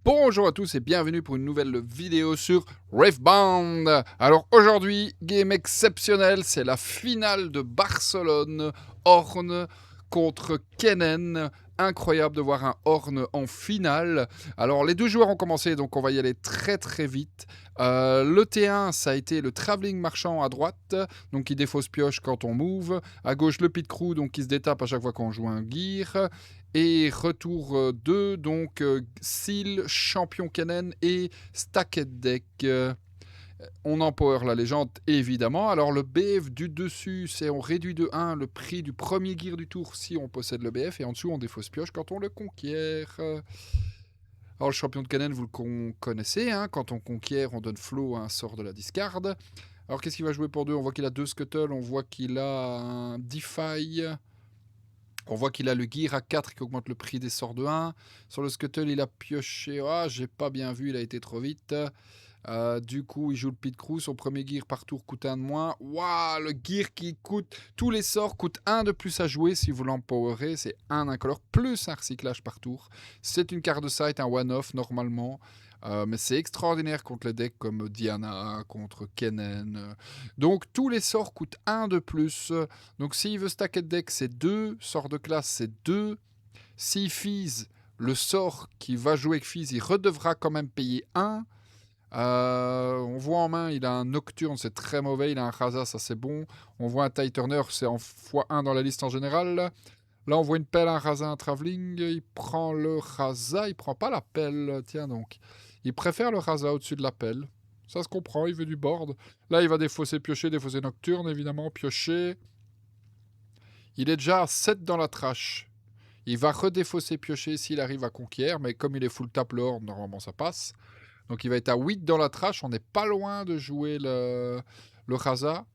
Bonjour à tous et bienvenue pour une nouvelle vidéo sur Riftbound. Alors aujourd'hui, game exceptionnel, c'est la finale de Barcelone, Horn contre Kennen. Incroyable de voir un Horn en finale. Alors les deux joueurs ont commencé, donc on va y aller très très vite. Le T1, ça a été le Travelling Marchand à droite, donc qui défausse pioche quand on move. À gauche, le Pit Crew, donc qui se détape à chaque fois qu'on joue un gear. Et retour 2, donc Seal, Champion Kennen et Stacked Deck. On empower la légende, évidemment. Alors le BF du dessus, c'est on réduit de 1 le prix du premier gear du tour si on possède le BF. Et en dessous, on défausse pioche quand on le conquiert. Alors le champion de Kennen, vous le connaissez. Hein, quand on conquiert, on donne flow à un sort de la discard. Alors qu'est-ce qu'il va jouer pour 2? On voit qu'il a 2 Scuttle, on voit qu'il a un Defy. On voit qu'il a le gear à 4 qui augmente le prix des sorts de 1. Sur le Scuttle, il a pioché. Ah, j'ai pas bien vu, il a été trop vite. Du coup, il joue le Pit Crew. Son premier gear par tour coûte 1 de moins. Waouh, le gear qui coûte. Tous les sorts coûtent 1 de plus à jouer si vous l'empowerez. C'est 1 incolore plus un recyclage par tour. C'est une carte de sight, un one-off normalement. Mais c'est extraordinaire contre les decks comme Diana, contre Kennen. Donc tous les sorts coûtent 1 de plus. Donc s'il veut stacker de deck, c'est 2. Sort de classe, c'est 2. S'il Fizz, le sort qui va jouer avec Fizz, il redevra quand même payer 1. On voit en main, il a un Nocturne, c'est très mauvais. Il a un Raza, ça c'est bon. On voit un Tide Turner, c'est en x1 dans la liste en général. Là, on voit une pelle, un Raza, un Travelling. Il prend le Raza, il prend pas la pelle. Tiens donc. Il préfère le Raza au-dessus de la pelle. Ça se comprend, il veut du board. Là, il va défausser piocher, défausser Nocturne, évidemment, piocher. Il est déjà à 7 dans la trash. Il va redéfausser piocher s'il arrive à conquérir, mais comme il est full tap lord, normalement ça passe. Donc il va être à 8 dans la trash. On n'est pas loin de jouer le Raza.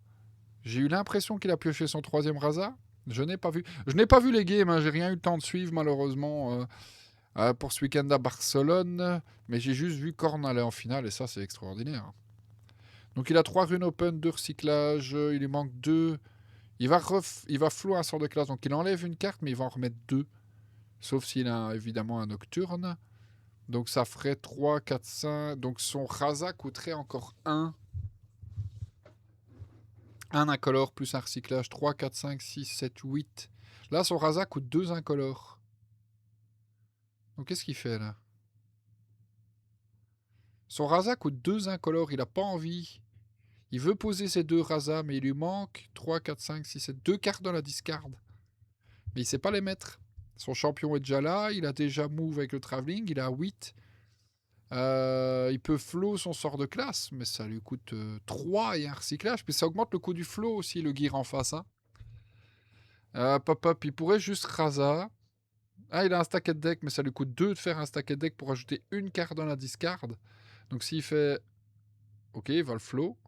J'ai eu l'impression qu'il a pioché son troisième Raza. Je n'ai pas vu. Je n'ai pas vu les games. Hein. J'ai rien eu le temps de suivre malheureusement pour ce week-end à Barcelone. Mais j'ai juste vu Korn aller en finale et ça c'est extraordinaire. Donc il a 3 runes open, 2 recyclages. Il lui manque 2. Il va flow un sort de classe. Donc il enlève une carte mais il va en remettre 2. Sauf s'il a évidemment un Nocturne. Donc ça ferait 3, 4, 5. Donc son Raza coûterait encore 1. Un incolore plus un recyclage. 3, 4, 5, 6, 7, 8. Là, son Raza coûte 2 incolores. Donc qu'est-ce qu'il fait là? Son Raza coûte 2 incolores. Il n'a pas envie. Il veut poser ses 2 Raza, mais il lui manque 3, 4, 5, 6, 7. 2 cartes dans la discard. Mais il ne sait pas les mettre. Son champion est déjà là. Il a déjà move avec le travelling. Il a 8. Il peut flow son sort de classe, mais ça lui coûte 3 et un recyclage. Puis ça augmente le coût du flow aussi, le gear en face. Hein. Pop-up, il pourrait juste Raza. Ah, il a un stacked deck, mais ça lui coûte 2 de faire un stacked deck pour ajouter une carte dans la discard. Donc s'il fait... Ok, il va le flow.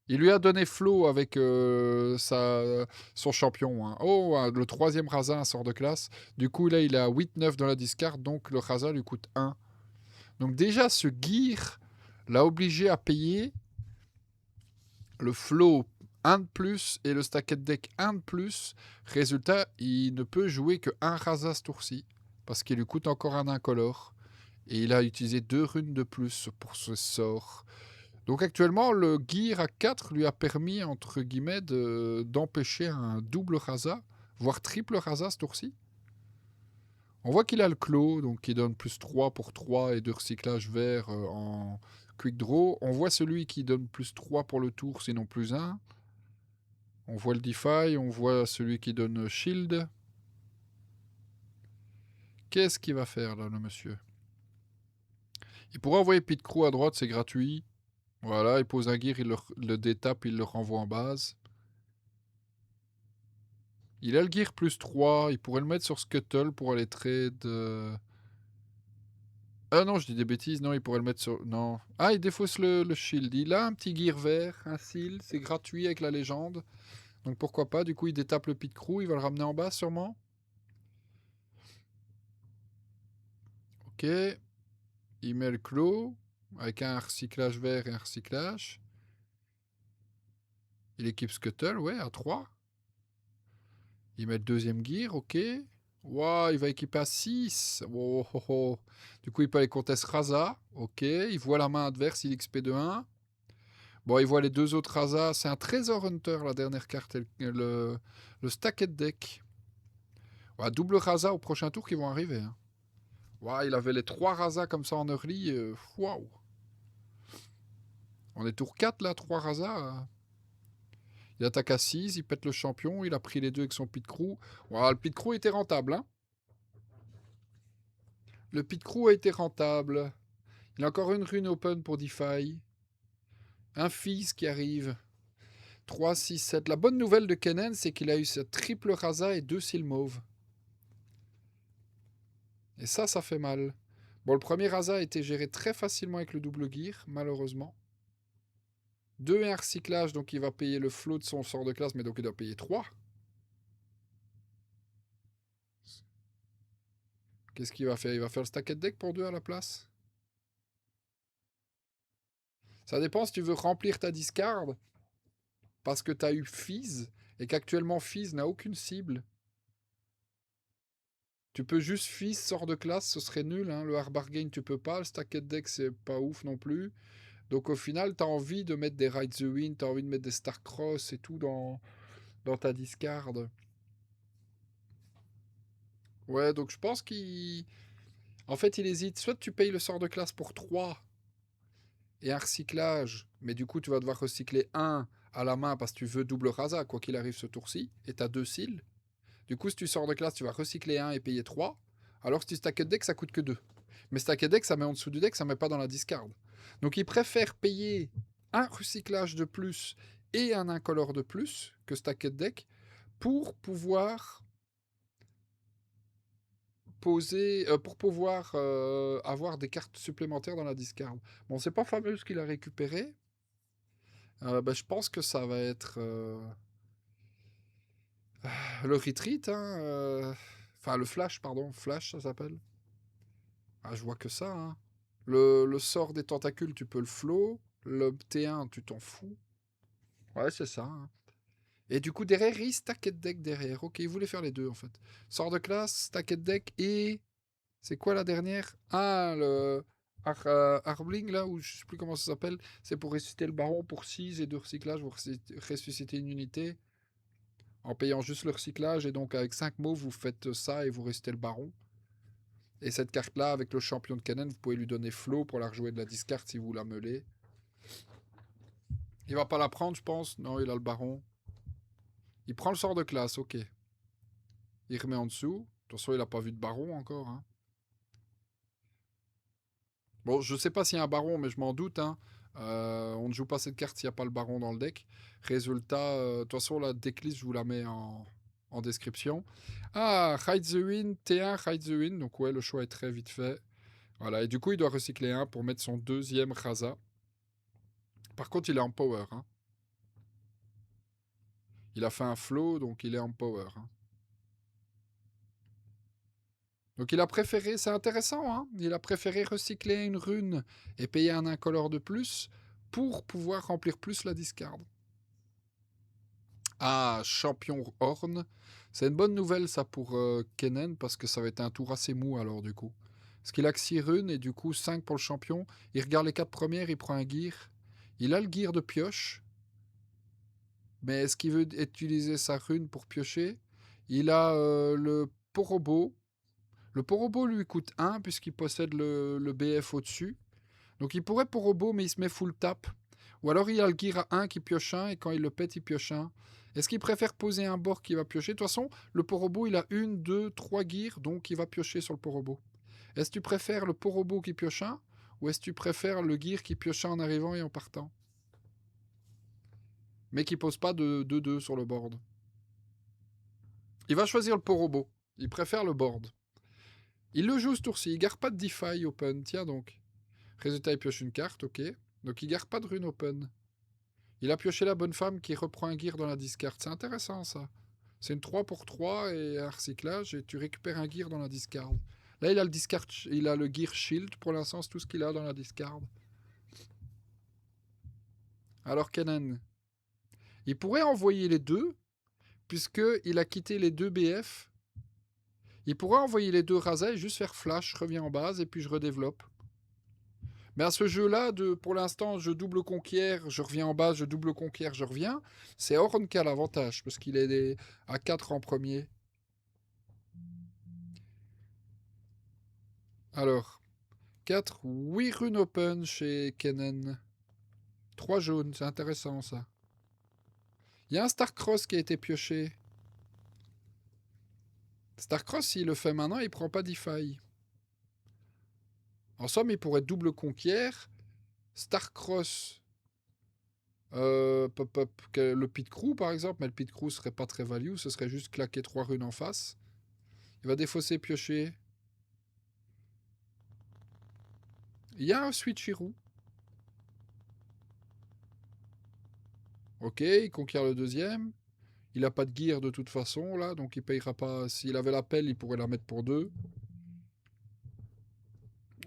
Il lui a donné flow avec son champion. Hein. Oh, le troisième Raza, un sort de classe. Du coup, là, il a 8-9 dans la discard, donc le Raza lui coûte 1. Donc déjà, ce gear l'a obligé à payer le flow 1 de plus et le stacked deck 1 de plus. Résultat, il ne peut jouer que 1 Raza ce tour-ci, parce qu'il lui coûte encore un incolore. Et il a utilisé 2 runes de plus pour ce sort. Donc actuellement, le gear à 4 lui a permis, entre guillemets, d'empêcher un double Raza, voire triple Raza ce tour-ci. On voit qu'il a le clos, donc qui donne plus 3 pour 3 et 2 recyclages verts en quick draw. On voit celui qui donne plus 3 pour le tour, sinon plus 1. On voit le Defy, on voit celui qui donne Shield. Qu'est-ce qu'il va faire là, le monsieur? Il pourrait envoyer Pit Crew à droite, c'est gratuit. Voilà, il pose un gear, il le détape, il le renvoie en base. Il a le gear plus 3, il pourrait le mettre sur Scuttle pour aller trade... Ah non, je dis des bêtises, non, il pourrait le mettre sur... Non. Ah, il défausse le shield. Il a un petit gear vert, un seal, c'est gratuit avec la légende. Donc pourquoi pas, du coup il détape le Pit Crew, il va le ramener en bas sûrement. Ok. Il met le clos, avec un recyclage vert et un recyclage. Il équipe Scuttle, ouais, à 3. Il met le deuxième gear, ok. Waouh, il va équiper à 6. Oh, oh, oh. Du coup, il peut aller Comtesse Raza. Ok, il voit la main adverse, il XP de 1. Bon, il voit les deux autres Raza. C'est un Trésor Hunter, la dernière carte. Le Stacked Deck. Ouais, double Raza au prochain tour qui vont arriver. Hein. Ouais, il avait les 3 Raza comme ça en early. Waouh. On est tour 4 là, 3 Raza. Il attaque à 6, il pète le champion. Il a pris les deux avec son pit crew. Ouais, le pit crew était rentable. Hein. Le pit crew a été rentable. Il a encore une rune open pour DeFi. Un fils qui arrive. 3, 6, 7. La bonne nouvelle de Kennen, c'est qu'il a eu ce triple Raza et 2 Silmauve. Et ça fait mal. Bon, le premier Raza a été géré très facilement avec le double gear, malheureusement. 2 et un recyclage, donc il va payer le flow de son sort de classe, mais donc il doit payer 3. Qu'est-ce qu'il va faire? Il va faire le stacked deck pour 2 à la place? Ça dépend si tu veux remplir ta discard, parce que tu as eu Fizz, et qu'actuellement Fizz n'a aucune cible. Tu peux juste Fizz, sort de classe, ce serait nul. Hein. Le hard bargain, tu peux pas. Le stacked deck, c'est pas ouf non plus. Donc au final, tu as envie de mettre des Ride the Wind, tu as envie de mettre des Starcross et tout dans ta discard. Ouais, donc je pense qu'il... En fait, il hésite. Soit tu payes le sort de classe pour 3 et un recyclage, mais du coup, tu vas devoir recycler un à la main parce que tu veux double rasa, quoi qu'il arrive ce tour-ci, et tu as 2 cils. Du coup, si tu sors de classe, tu vas recycler un et payer 3. Alors si tu stacked deck, ça coûte que 2. Mais stacked deck, ça met en dessous du deck, ça met pas dans la discard. Donc il préfère payer un recyclage de plus et un incolore de plus que stacked deck pour pouvoir avoir des cartes supplémentaires dans la discard. Bon, c'est pas fameux ce qu'il a récupéré. Je pense que ça va être le retreat, hein, enfin le flash, pardon, flash ça s'appelle. Ah, je vois que ça. Hein. Le sort des tentacules, tu peux le flow. Le T1, tu t'en fous. Ouais, c'est ça. Hein. Et du coup, derrière, il stacked deck derrière. Ok, il voulait faire les deux en fait. Sort de classe, stacked deck et. C'est quoi la dernière? Ah, le Arbling là, ou je sais plus comment ça s'appelle. C'est pour ressusciter le baron pour 6 et 2 recyclages. Vous ressuscitez une unité en payant juste le recyclage. Et donc, avec 5 mots, vous faites ça et vous ressuscitez le baron. Et cette carte-là, avec le champion de Kennen, vous pouvez lui donner flow pour la rejouer de la discard si vous la meulez. Il va pas la prendre, je pense. Non, il a le baron. Il prend le sort de classe, ok. Il remet en dessous. De toute façon, il a pas vu de baron encore. Hein. Bon, je sais pas s'il y a un baron, mais je m'en doute. Hein. On ne joue pas cette carte s'il n'y a pas le baron dans le deck. Résultat, de toute façon, la decklist, je vous la mets en description. Ah, Hide the Wind, T1, Hide the Wind. Donc ouais, le choix est très vite fait. Voilà, et du coup, il doit recycler un pour mettre son deuxième Raza. Par contre, il est en power. Hein. Il a fait un flow, donc il est en power. Hein. Donc il a préféré, c'est intéressant, hein, il a préféré recycler une rune et payer un incolore de plus pour pouvoir remplir plus la discard. Ah, champion Horn. C'est une bonne nouvelle ça pour Kennen parce que ça va être un tour assez mou alors du coup. Parce qu'il a que 6 runes et du coup 5 pour le champion. Il regarde les 4 premières, il prend un gear. Il a le gear de pioche. Mais est-ce qu'il veut utiliser sa rune pour piocher? Il a le Porobo. Le Porobo lui coûte 1 puisqu'il possède le BF au-dessus. Donc il pourrait Porobo mais il se met full tap. Ou alors il a le gear à 1 qui pioche 1 et quand il le pète il pioche 1. Est-ce qu'il préfère poser un bord qui va piocher? De toute façon, le Porobo il a 1, 2, 3 gears donc il va piocher sur le Porobo. Est-ce que tu préfères le Porobo qui pioche 1 ou est-ce que tu préfères le gear qui pioche 1 en arrivant et en partant? Mais qui pose pas de 2-2 sur le board. Il va choisir le Porobo. Il préfère le board. Il le joue ce tour-ci. Il garde pas de DeFi open. Tiens donc. Résultat, il pioche une carte, ok. Donc il garde pas de rune open. Il a pioché la bonne femme qui reprend un gear dans la discard. C'est intéressant ça. C'est une 3 pour 3 et un recyclage et tu récupères un gear dans la discard. Là, il a le discard, il a le gear shield pour l'instant, c'est tout ce qu'il a dans la discard. Alors Kennen, il pourrait envoyer les deux puisque il a quitté les deux BF. Il pourrait envoyer les deux rasés et juste faire flash, je reviens en base et puis je redéveloppe. Mais à ce jeu-là, pour l'instant, je double conquiert, je reviens en base, je double conquiert, je reviens. C'est Horn qui a l'avantage, parce qu'il est à 4 en premier. Alors, 4, 8 runes open chez Kennen. 3 jaunes, c'est intéressant ça. Il y a un Starcross qui a été pioché. Starcross, s'il le fait maintenant, il prend pas DeFi. En somme, il pourrait double conquiert. Starcross. Le Pit Crew par exemple, mais le Pit Crew serait pas très value, ce serait juste claquer 3 runes en face. Il va défausser, piocher. Il y a un Switcheroo. Ok, il conquiert le deuxième. Il a pas de gear de toute façon là, donc il payera pas. S'il avait la pelle, il pourrait la mettre pour 2.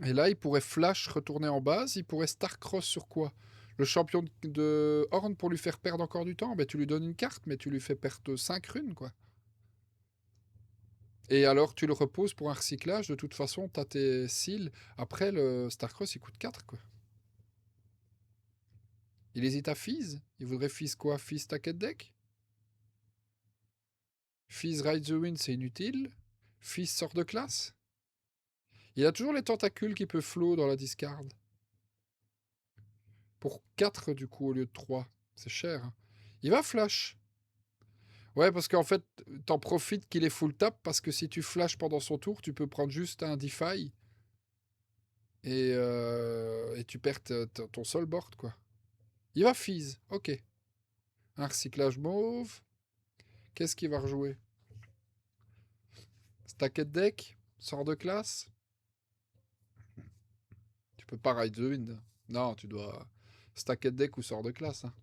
Et là, il pourrait flash retourner en base. Il pourrait Starcross sur quoi? Le champion de Horn pour lui faire perdre encore du temps. Ben, tu lui donnes une carte, mais tu lui fais perdre 5 runes quoi. Et alors, tu le reposes pour un recyclage. De toute façon, t'as tes seals. Après, le Starcross, il coûte 4 quoi. Il hésite à Fizz. Il voudrait Fizz quoi? Fizz Stacked Deck? Fizz Ride the Wind, c'est inutile. Fizz sort de classe. Il a toujours les tentacules qui peuvent flow dans la discard. Pour 4 du coup au lieu de 3. C'est cher. Hein. Il va flash. Ouais, parce qu'en fait, t'en profites qu'il est full tap, parce que si tu flash pendant son tour, tu peux prendre juste un DeFi et tu perds ton seul board, quoi. Il va Fizz, ok. Un recyclage mauve. Qu'est-ce qu'il va rejouer? Stacked deck? Sort de classe? Tu peux pas ride the wind. Non, tu dois... Stacked deck ou sort de classe. Hein.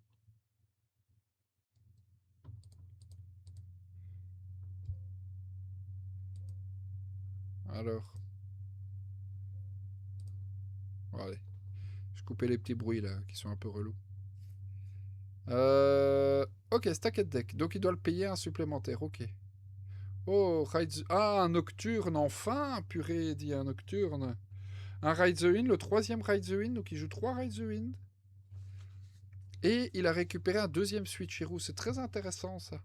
Alors... Bon, allez. Je coupais les petits bruits, là, qui sont un peu relous. Ok, Stacked deck. Donc il doit le payer un supplémentaire, ok. Oh, Ah, un Nocturne, enfin. Purée, dit un Nocturne. Un Ride the Wind, le troisième Ride the Wind. Donc il joue 3 Ride the Wind. Et il a récupéré un deuxième Switcheroo. C'est très intéressant, ça.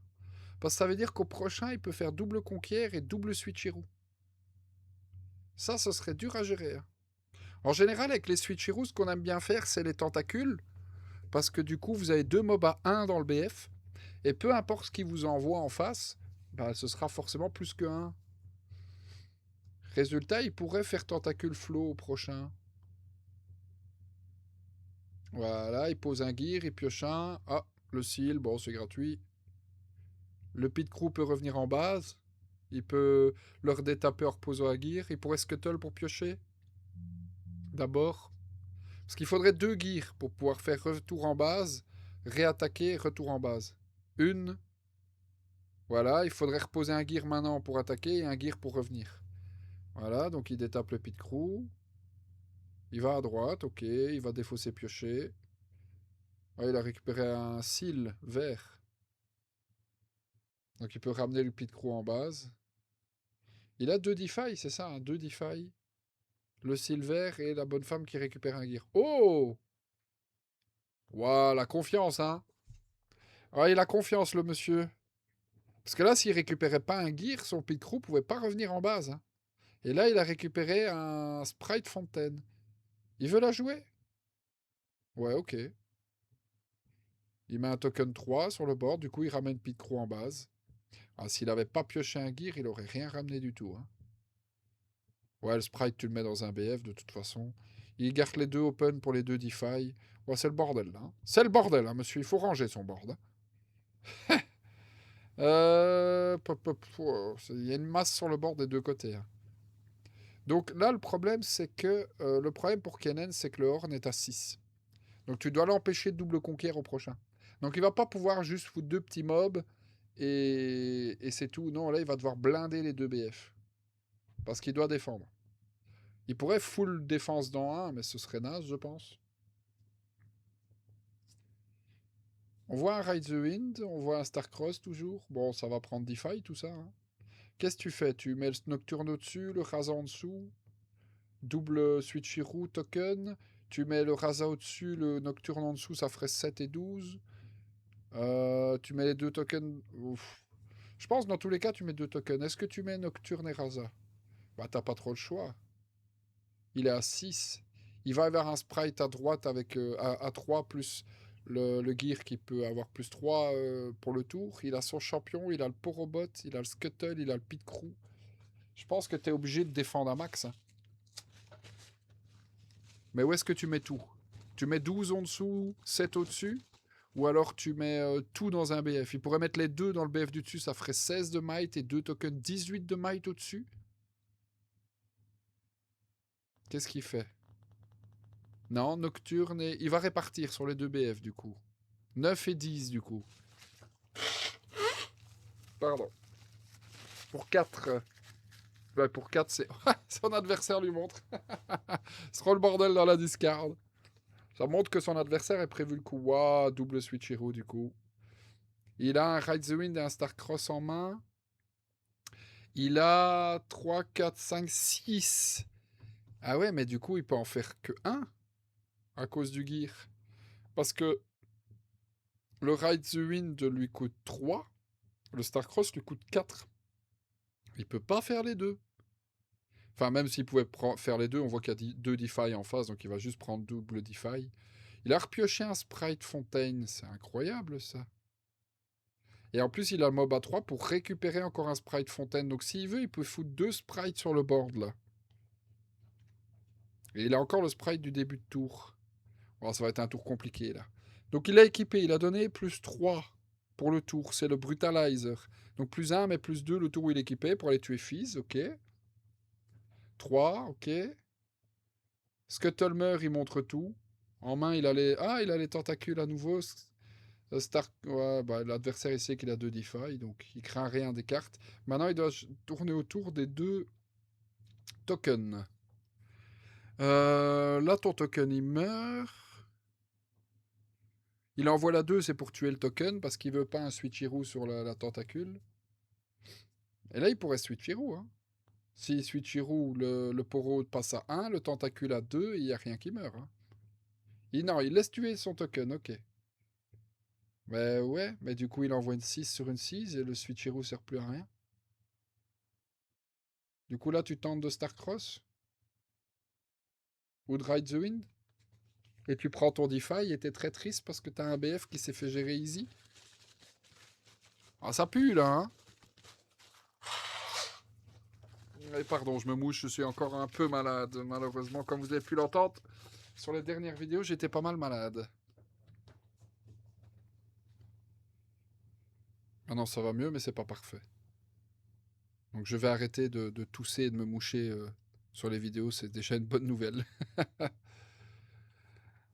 Parce que ça veut dire qu'au prochain, il peut faire double conquiert et double Switcheroo. Ça, ce serait dur à gérer. Hein. En général, avec les Switcheroos, ce qu'on aime bien faire, c'est les tentacules. Parce que du coup, vous avez 2 mobs à 1 dans le BF. Et peu importe ce qu'il vous envoie en face, bah, ce sera forcément plus que 1. Résultat, il pourrait faire tentacule flow au prochain. Voilà, il pose un gear, il pioche un. Ah, le seal, bon, c'est gratuit. Le pit crew peut revenir en base. Il peut leur détaper en reposant un gear. Il pourrait scuttle pour piocher. D'abord. Parce qu'il faudrait 2 gears pour pouvoir faire retour en base, réattaquer, retour en base. Une. Voilà, il faudrait reposer un gear maintenant pour attaquer et un gear pour revenir. Voilà, donc il détape le pit crew. Il va à droite, ok. Il va défausser piocher. Ah, il a récupéré un seal vert. Donc il peut ramener le pit crew en base. Il a 2 DeFi, c'est ça, hein, 2 DeFi. Le seal vert et la bonne femme qui récupère un gear. Oh! Waouh, la confiance, hein. Ah, il a confiance, le monsieur. Parce que là, s'il récupérait pas un gear, son pit crew pouvait pas revenir en base. Hein. Et là, il a récupéré un sprite fontaine. Il veut la jouer? Ouais, ok. Il met un token 3 sur le board, du coup, il ramène pit crew en base. Ah, s'il avait pas pioché un gear, il aurait rien ramené du tout. Hein. Ouais, le sprite, tu le mets dans un BF de toute façon. Il garde les deux open pour les deux DeFi. Ouais, c'est le bordel, là. Hein. C'est le bordel, hein, monsieur. Il faut ranger son board. Hein. Il y a une masse sur le board des deux côtés. Hein. Donc là, le problème, c'est que le problème pour Kennen, c'est que le Horn est à 6. Donc tu dois l'empêcher de double conquérir au prochain. Donc il va pas pouvoir juste foutre 2 petits mobs et c'est tout. Non, là, il va devoir blinder les 2 BF. Parce qu'il doit défendre. Il pourrait full défense dans un, mais ce serait naze, je pense. On voit un Ride the Wind, on voit un Starcross toujours. Bon, ça va prendre DeFi tout ça. Hein. Qu'est-ce que tu fais? Tu mets le Nocturne au-dessus, le Raza en dessous, double Switcheroo token. Tu mets le Raza au-dessus, le Nocturne en dessous, ça ferait 7 et 12. Tu mets les deux tokens. Ouf. Je pense dans tous les cas, tu mets deux tokens. Est-ce que tu mets Nocturne et Raza? Bah, t'as pas trop le choix. Il est à 6. Il va y avoir un sprite à droite avec à 3 plus le gear qui peut avoir plus 3 pour le tour. Il a son champion, il a le Porobot, il a le Scuttle, il a le Pit Crew. Je pense que t'es obligé de défendre un max, hein. Mais où est-ce que tu mets tout? Tu mets 12 en dessous, 7 au-dessus? Ou alors tu mets tout dans un BF? Il pourrait mettre les deux dans le BF du dessus, ça ferait 16 de might et 2 tokens 18 de might au-dessus. Qu'est-ce qu'il fait? Non, Nocturne et... Il va répartir sur les deux BF du coup. 9 et 10 du coup. Pardon. Pour 4. Ouais, pour 4, c'est... son adversaire lui montre. Ce sera le bordel dans la discard. Ça montre que son adversaire est prévu le coup. Waouh, double switch hero du coup. Il a un Ride the Wind et un Starcross en main. Il a 3, 4, 5, 6. Ah ouais, mais du coup, il peut en faire que 1 à cause du gear. Parce que le Ride the Wind lui coûte 3. Le Starcross lui coûte 4. Il peut pas faire les deux. Enfin, même s'il pouvait faire les deux, on voit qu'il y a 2 Defy en face, donc il va juste prendre double Defy. Il a repioché un Sprite Fontaine, c'est incroyable ça. Et en plus, il a le mob à 3 pour récupérer encore un Sprite Fontaine. Donc s'il veut, il peut foutre 2 sprites sur le board là. Et il a encore le sprite du début de tour. Bon, ça va être un tour compliqué là. Donc il a équipé, il a donné plus 3 pour le tour, c'est le Brutalizer. Donc plus 1 mais plus 2 le tour où il est équipé pour aller tuer Fizz, ok. 3, ok. Scuttlemer, il montre tout. En main, il a les... Ah, il a les tentacules à nouveau. Ouais, bah, l'adversaire, il sait qu'il a 2 defy, donc il craint rien des cartes. Maintenant, il doit tourner autour des 2 tokens. Là, ton token, il meurt. Il envoie la 2, c'est pour tuer le token, parce qu'il veut pas un switcheroo sur la tentacule. Et là, il pourrait switcheroo, hein. Si switcheroo, le poro passe à 1, le tentacule à 2, il n'y a rien qui meurt, hein. Non, il laisse tuer son token, ok. Mais ouais, mais du coup, il envoie une 6 sur une 6 et le switcheroo sert plus à rien. Du coup, là, tu tentes de Starcross ou de Ride the Wind et tu prends ton Defy et t'es très triste parce que t'as un BF qui s'est fait gérer easy. Ah, ça pue là, hein. Et pardon, je me mouche, je suis encore un peu malade, malheureusement. Comme vous avez pu l'entendre, sur les dernières vidéos, j'étais pas mal malade. Ah non, ça va mieux, mais c'est pas parfait. Donc je vais arrêter de tousser et de me moucher sur les vidéos, c'est déjà une bonne nouvelle.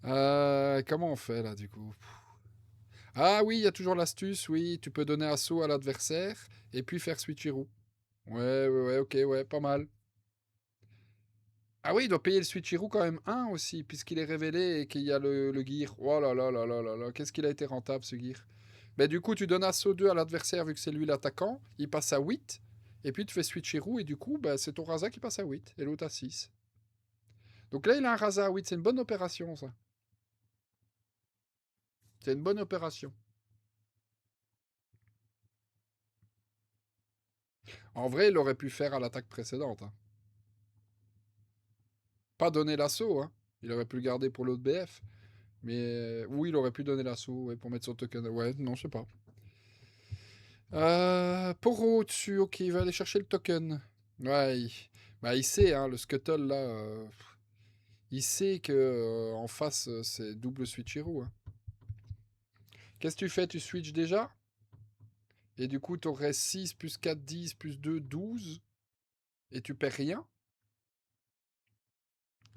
Comment on fait là du coup? Ah oui, il y a toujours l'astuce, oui, tu peux donner assaut à l'adversaire et puis faire switcheroo. Ouais, ouais, ouais, ok, ouais, pas mal. Ah oui, il doit payer le switcheroo quand même un aussi, puisqu'il est révélé et qu'il y a le gear. Oh là là là là là là, qu'est-ce qu'il a été rentable ce gear. Ben du coup, tu donnes assaut 2 à l'adversaire vu que c'est lui l'attaquant, il passe à 8, et puis tu fais switcheroo et du coup, ben, c'est ton Raza qui passe à 8 et l'autre à 6. Donc là, il a un Raza à 8, c'est une bonne opération ça. C'est une bonne opération. En vrai, il aurait pu faire à l'attaque précédente, hein. Pas donner l'assaut, hein. Il aurait pu le garder pour l'autre BF. Mais oui, il aurait pu donner l'assaut ouais, pour mettre son token. Ouais, non, je sais pas. Poro au-dessus, ok, il va aller chercher le token. Ouais, bah, il sait, hein, le Scuttle là. Il sait que en face, c'est double switch hero, hein. Qu'est-ce que tu fais? Tu switches déjà? Et du coup, tu aurais 6 plus 4, 10 plus 2, 12. Et tu perds rien.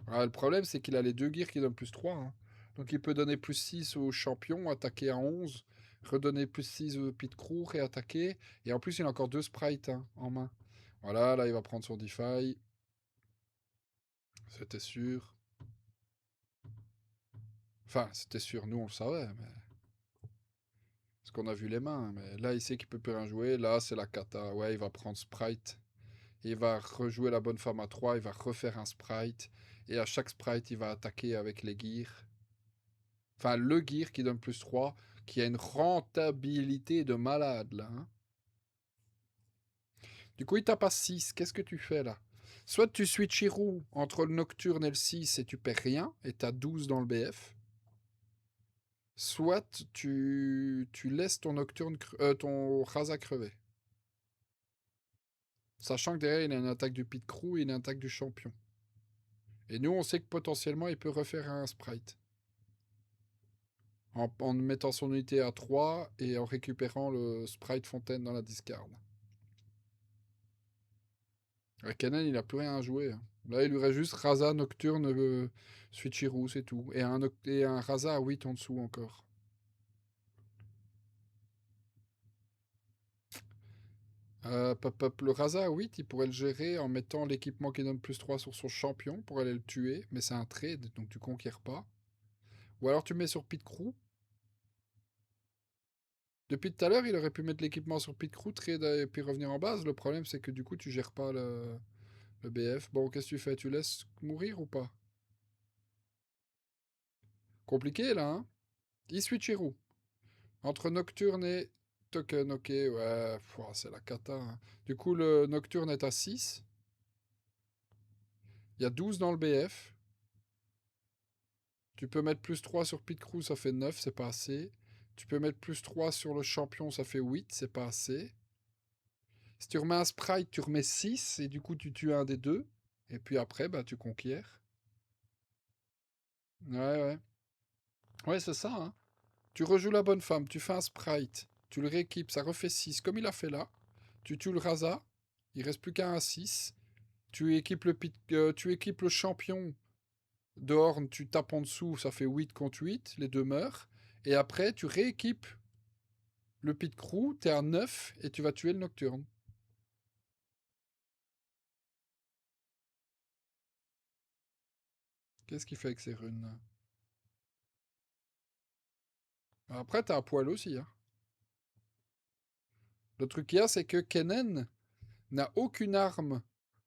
Ah, le problème, c'est qu'il a les deux gears qui donnent plus 3, hein. Donc il peut donner plus 6 au champion, attaquer à 11, redonner plus 6 au pit crew, réattaquer. Et en plus, il a encore 2 sprites hein, en main. Voilà, là, il va prendre son Defy. C'était sûr. Enfin, c'était sûr, nous, on le savait. Mais... Parce qu'on a vu les mains, mais là, il sait qu'il peut plus rien jouer. Là, c'est la cata. Ouais, il va prendre Sprite. Il va rejouer la bonne femme à 3. Il va refaire un Sprite. Et à chaque Sprite, il va attaquer avec les gears. Enfin, le gear qui donne plus 3, qui a une rentabilité de malade, là. Hein. Du coup, il tape à 6. Qu'est-ce que tu fais, là? Soit tu switches Hero entre le Nocturne et le 6 et tu perds rien, et t'as 12 dans le BF. Soit tu laisses ton Nocturne, ton Raza crever. Sachant que derrière, il a une attaque du Pit Crew et une attaque du champion. Et nous, on sait que potentiellement, il peut refaire un sprite. En mettant son unité à 3 et en récupérant le sprite fontaine dans la discard. Kennen, il a plus rien à jouer. Hein. Là, il lui reste juste Raza, Nocturne, Switcheroo, c'est tout. Et un Raza à 8 en dessous encore. Le Raza à 8, il pourrait le gérer en mettant l'équipement qui donne plus 3 sur son champion pour aller le tuer. Mais c'est un trade, donc tu conquiers pas. Ou alors tu mets sur Pit Crew. Depuis tout à l'heure, il aurait pu mettre l'équipement sur Pit Crew, trade et puis revenir en base. Le problème, c'est que du coup, tu gères pas le BF. Bon, qu'est-ce que tu fais? Tu laisses mourir ou pas? Compliqué, là, hein? Il switch Hero. Entre Nocturne et Token, ok, ouais, c'est la cata. Hein. Du coup, le Nocturne est à 6. Il y a 12 dans le BF. Tu peux mettre plus 3 sur Pit Crew, ça fait 9, c'est pas assez. Tu peux mettre plus 3 sur le champion, ça fait 8, c'est pas assez. Si tu remets un sprite, tu remets 6, et du coup, tu tues un des deux. Et puis après, bah, tu conquiers. Ouais, ouais. Ouais, c'est ça, hein. Tu rejoues la bonne femme, tu fais un sprite, tu le rééquipes, ça refait 6, comme il a fait là. Tu tues le Raza, il reste plus qu'un à 6. Tu équipes le champion de Horn, tu tapes en dessous, ça fait 8 contre 8, les deux meurent. Et après, tu rééquipes le Pit Crew, t'es à 9 et tu vas tuer le Nocturne. Qu'est-ce qu'il fait avec ces runes? Après, t'as un poil aussi. Hein. Le truc qu'il y a, c'est que Kennen n'a aucune arme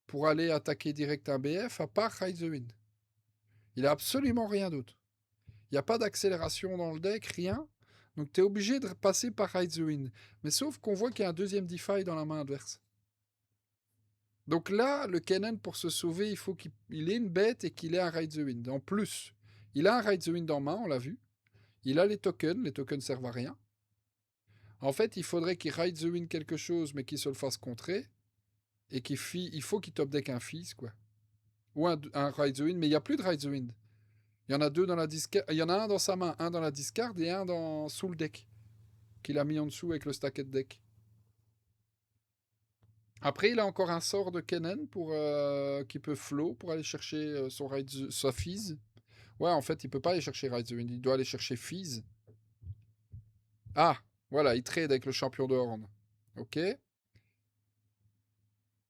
pour aller attaquer direct un BF à part Ride the Wind. Il a absolument rien d'autre. Il n'y a pas d'accélération dans le deck, rien. Donc tu es obligé de passer par Ride the Wind. Mais sauf qu'on voit qu'il y a un deuxième Defy dans la main adverse. Donc là, le Kennen, pour se sauver, il faut qu'il ait une bête et qu'il ait un Ride the Wind. En plus, il a un Ride the Wind en main, on l'a vu. Il a les tokens servent à rien. En fait, il faudrait qu'il Ride the Wind quelque chose, mais qu'il se le fasse contrer. Et il faut qu'il top deck un fils, quoi. Ou un Ride the Wind, mais il n'y a plus de Ride the Wind. Il y en a deux dans la discard. Il y en a un dans sa main, un dans la discard et un sous le deck. Qu'il a mis en dessous avec le stacket deck. Après, il a encore un sort de Kennen qui peut flow pour aller chercher sa Fizz. Ouais, en fait, il peut pas aller chercher Ride the Wind, il doit aller chercher Fizz. Ah, voilà, il trade avec le champion de Horn. Ok.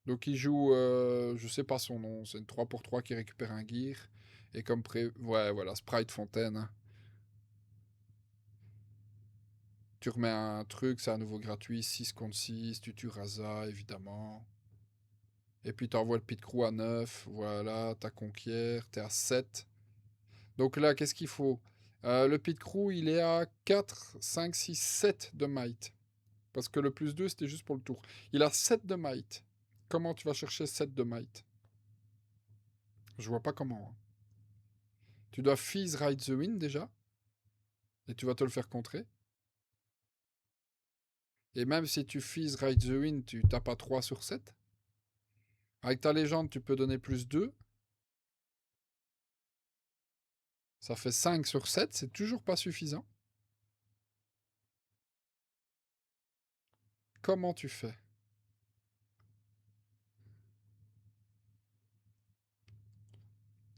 Donc il joue, je sais pas son nom, c'est une 3 pour 3 qui récupère un gear. Et comme ouais, voilà, Sprite Fontaine. Tu remets un truc, c'est à nouveau gratuit, 6 contre 6, tu tues Raza, évidemment. Et puis t'envoies le Pit Crew à 9, voilà, t'as conquiert, t'es à 7. Donc là, qu'est-ce qu'il faut? Le Pit Crew, il est à 4, 5, 6, 7 de might. Parce que le plus 2, c'était juste pour le tour. Il a 7 de might. Comment tu vas chercher 7 de might? Je vois pas comment. Hein. Tu dois Fizz Ride the Wind déjà. Et tu vas te le faire contrer. Et même si tu Fizz Ride the Wind, tu tapes à 3 sur 7. Avec ta légende, tu peux donner plus 2. Ça fait 5 sur 7, c'est toujours pas suffisant. Comment tu fais?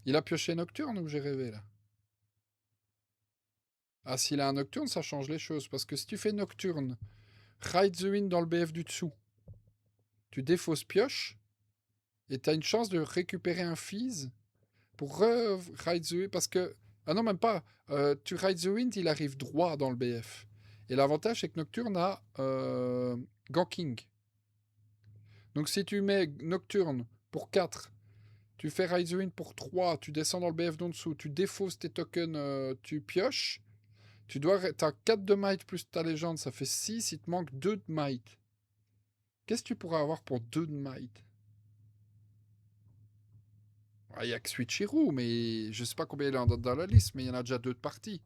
Il a pioché Nocturne ou j'ai rêvé là? Ah, s'il a un Nocturne, ça change les choses. Parce que si tu fais Nocturne, Ride the Wind dans le BF du dessous, tu défausses pioche, et tu as une chance de récupérer un Fizz pour Ride the Wind. Parce que. Ah non, même pas. Tu Ride the Wind, il arrive droit dans le BF. Et l'avantage, c'est que Nocturne a ganking. Donc si tu mets Nocturne pour 4, tu fais Ride the Wind pour 3, tu descends dans le BF d'en dessous, tu défausses tes tokens, tu pioches, t'as 4 de might plus ta légende, ça fait 6, il te manque 2 de might. Qu'est-ce que tu pourrais avoir pour 2 de might? Il n'y a que Switcheroo, mais je sais pas combien il y en a dans la liste, mais il y en a déjà 2 de partie.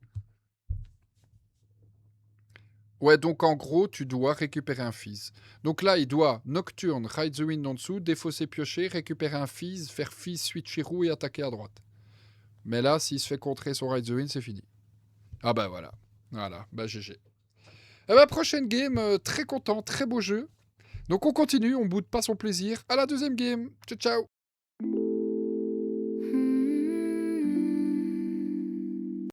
Ouais, donc en gros, tu dois récupérer un Fizz. Donc là, il doit Nocturne, Ride the Wind en dessous, défausser, piocher, récupérer un Fizz, faire Fizz, Switcheroo et attaquer à droite. Mais là, s'il se fait contrer son Ride the Wind, c'est fini. Ah bah voilà. Voilà, bah GG. Eh bah prochaine game, très content, très beau jeu. Donc on continue, on boude pas son plaisir. À la deuxième game. Ciao ciao.